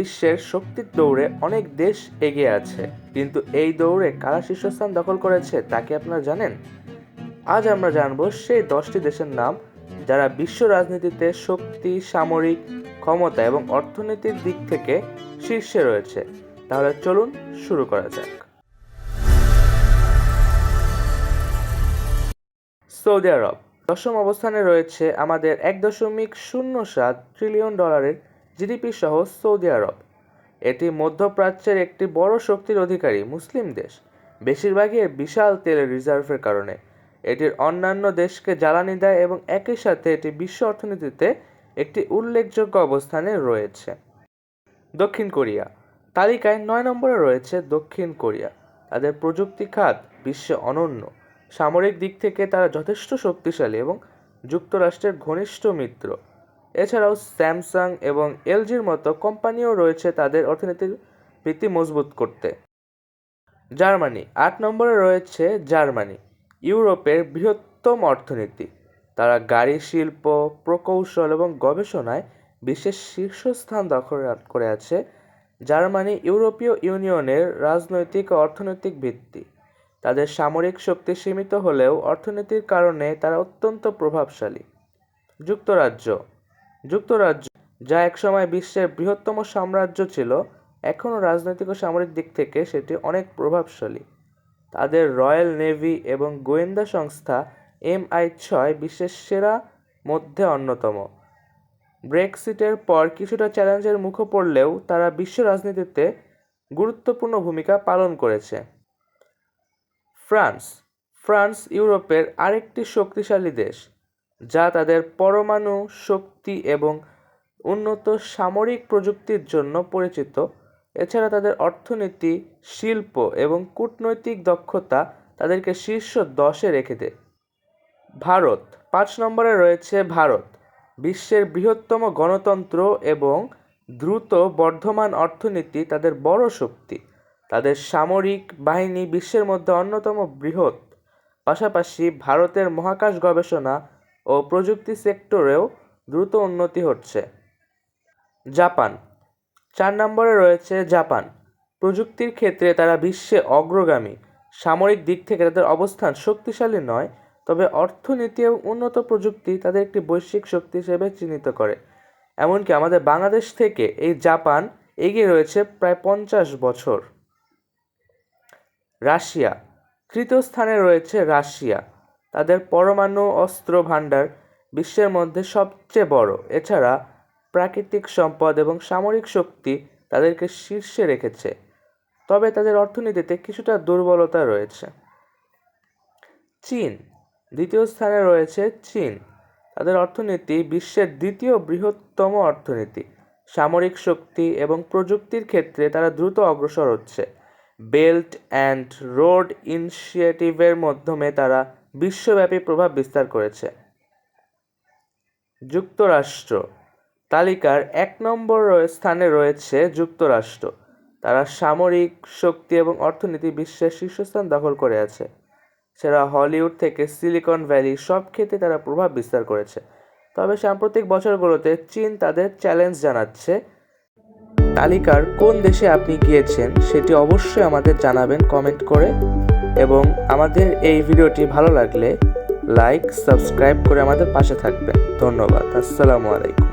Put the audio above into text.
বিশ্বের শক্তির দৌড়ে অনেক দেশ এগিয়ে আছে, কিন্তু এই দৌড়ে কারা শীর্ষস্থান দখল করেছে তা কি আপনারা জানেন? আজ আমরা জানব সেই 10টি দেশের নাম যারা বিশ্ব রাজনীতিতে শক্তি, সামরিক ক্ষমতা এবং অর্থনীতির দিক থেকে শীর্ষে রয়েছে। তাহলে চলুন শুরু করা যাক। সৌদি আরব 10ম অবস্থানে রয়েছে আমাদের $1.07 ট্রিলিয়ন জিডিপি সহ সৌদি আরব। এটি মধ্যপ্রাচ্যের একটি বড় শক্তির অধিকারী মুসলিম দেশ, বেশিরভাগই এর বিশাল তেলের রিজার্ভের কারণে। এটির অন্যান্য দেশকে জ্বালানি দেয় এবং একই সাথে এটি বিশ্ব অর্থনীতিতে একটি উল্লেখযোগ্য অবস্থানে রয়েছে। দক্ষিণ কোরিয়া তালিকায় 9 নম্বরে রয়েছে দক্ষিণ কোরিয়া। তাদের প্রযুক্তি খাত বিশ্বে অনন্য। সামরিক দিক থেকে তারা যথেষ্ট শক্তিশালী এবং যুক্তরাষ্ট্রের ঘনিষ্ঠ মিত্র। এছাড়াও স্যামসাং এবং এলজির মতো কোম্পানিও রয়েছে তাদের অর্থনীতির ভিত্তি মজবুত করতে। জার্মানি 8 নম্বরে রয়েছে জার্মানি, ইউরোপের বৃহত্তম অর্থনীতি। তারা গাড়ি শিল্প, প্রকৌশল এবং গবেষণায় বিশ্বের শীর্ষস্থান দখল করে আছে। জার্মানি ইউরোপীয় ইউনিয়নের রাজনৈতিক ও অর্থনৈতিক ভিত্তি। তাদের সামরিক শক্তি সীমিত হলেও অর্থনীতির কারণে তারা অত্যন্ত প্রভাবশালী। যুক্তরাজ্য যা একসময় বিশ্বের বৃহত্তম সাম্রাজ্য ছিল, এখনও রাজনৈতিক ও সামরিক দিক থেকে সেটি অনেক প্রভাবশালী। তাদের রয়্যাল নেভি এবং গোয়েন্দা সংস্থা MI6 বিশ্বের সেরা মধ্যে অন্যতম। ব্রেক্সিটের পর কিছুটা চ্যালেঞ্জের মুখে পড়লেও তারা বিশ্ব রাজনীতিতে গুরুত্বপূর্ণ ভূমিকা পালন করেছে। ফ্রান্স ইউরোপের আরেকটি শক্তিশালী দেশ, যা তাদের পরমাণু শক্তি এবং উন্নত সামরিক প্রযুক্তির জন্য পরিচিত। এছাড়া তাদের অর্থনীতি, শিল্প এবং কূটনৈতিক দক্ষতা তাদেরকে শীর্ষ 10-এ রেখে দেয়। ভারত 5 নম্বরে রয়েছে ভারত, বিশ্বের বৃহত্তম গণতন্ত্র এবং দ্রুত বর্ধমান অর্থনীতি তাদের বড় শক্তি। তাদের সামরিক বাহিনী বিশ্বের মধ্যে অন্যতম বৃহৎ। পাশাপাশি ভারতের মহাকাশ গবেষণা ও প্রযুক্তি সেক্টরেও দ্রুত উন্নতি হচ্ছে। জাপান 4 নম্বরে রয়েছে জাপান, প্রযুক্তির ক্ষেত্রে তারা বিশ্বে অগ্রগামী। সামরিক দিক থেকে তাদের অবস্থান শক্তিশালী নয়, তবে অর্থনীতি এবং উন্নত প্রযুক্তি তাদের একটি বৈশ্বিক শক্তি হিসেবে চিহ্নিত করে। এমনকি আমাদের বাংলাদেশ থেকে এই জাপান এগিয়ে রয়েছে প্রায় 50 বছর। রাশিয়া 3য় স্থানে রয়েছে রাশিয়া। তাদের পরমাণু অস্ত্র ভাণ্ডার বিশ্বের মধ্যে সবচেয়ে বড়। এছাড়া প্রাকৃতিক সম্পদ এবং সামরিক শক্তি তাদেরকে শীর্ষে রেখেছে, তবে তাদের অর্থনীতিতে কিছুটা দুর্বলতা রয়েছে। চীন 2য় স্থানে রয়েছে চীন। তাদের অর্থনীতি বিশ্বের 2য় বৃহত্তম অর্থনীতি। সামরিক শক্তি এবং প্রযুক্তির ক্ষেত্রে তারা দ্রুত অগ্রসর হচ্ছে। বেল্ট অ্যান্ড রোড ইনিশিয়েটিভের মাধ্যমে তারা বিশ্বব্যাপী প্রভাব বিস্তার করেছে। যুক্তরাষ্ট্র তালিকার 1 নম্বর স্থানে রয়েছে যুক্তরাষ্ট্র। তারা সামরিক শক্তি এবং অর্থনীতি বিশ্বের শীর্ষস্থান দখল করে আছে। সেরা হলিউড থেকে সিলিকন ভ্যালি সব ক্ষেত্রে তারা প্রভাব বিস্তার করেছে। তবে সাম্প্রতিক বছরগুলোতে চীন তাদের চ্যালেঞ্জ জানাচ্ছে। তালিকার কোন দেশে আপনি গিয়েছেন সেটি অবশ্যই আমাদের জানাবেন কমেন্ট করে, এবং আমাদের এই ভিডিওটি ভালো লাগলে লাইক, সাবস্ক্রাইব করে আমাদের পাশে থাকবেন। ধন্যবাদ। আসসালামু আলাইকুম।